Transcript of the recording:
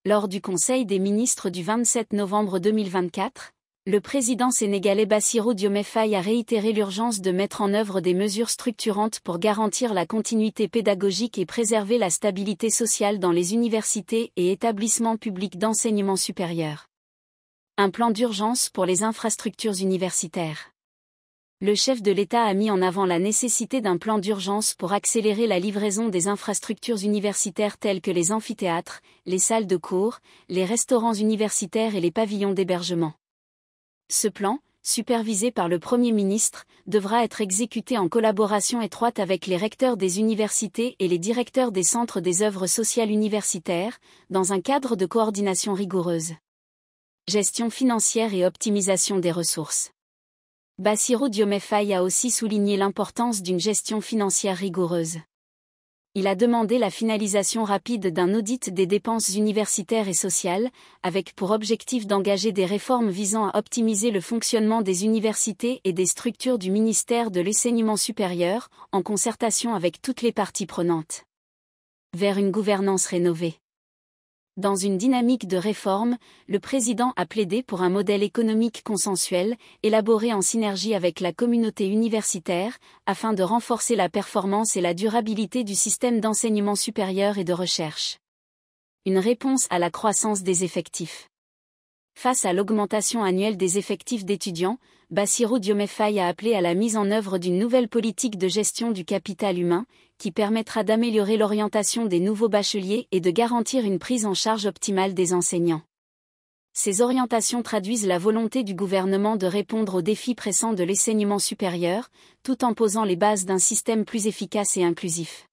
Lors du Conseil des ministres du 27 novembre 2024, le président sénégalais Bassirou Diomaye Faye a réitéré l'urgence de mettre en œuvre des mesures structurantes pour garantir la continuité pédagogique et préserver la stabilité sociale dans les universités et établissements publics d'enseignement supérieur. Un plan d'urgence pour les infrastructures universitaires. Le chef de l'État a mis en avant la nécessité d'un plan d'urgence pour accélérer la livraison des infrastructures universitaires telles que les amphithéâtres, les salles de cours, les restaurants universitaires et les pavillons d'hébergement. Ce plan, supervisé par le Premier ministre, devra être exécuté en collaboration étroite avec les recteurs des universités et les directeurs des centres des œuvres sociales universitaires, dans un cadre de coordination rigoureuse. Gestion financière et optimisation des ressources. Bassirou Diomaye Faye a aussi souligné l'importance d'une gestion financière rigoureuse. Il a demandé la finalisation rapide d'un audit des dépenses universitaires et sociales, avec pour objectif d'engager des réformes visant à optimiser le fonctionnement des universités et des structures du ministère de l'enseignement supérieur, en concertation avec toutes les parties prenantes. Vers une gouvernance rénovée. Dans une dynamique de réforme, le président a plaidé pour un modèle économique consensuel, élaboré en synergie avec la communauté universitaire, afin de renforcer la performance et la durabilité du système d'enseignement supérieur et de recherche. Une réponse à la croissance des effectifs. Face à l'augmentation annuelle des effectifs d'étudiants, Bassirou Diomaye Faye a appelé à la mise en œuvre d'une nouvelle politique de gestion du capital humain, qui permettra d'améliorer l'orientation des nouveaux bacheliers et de garantir une prise en charge optimale des enseignants. Ces orientations traduisent la volonté du gouvernement de répondre aux défis pressants de l'enseignement supérieur, tout en posant les bases d'un système plus efficace et inclusif.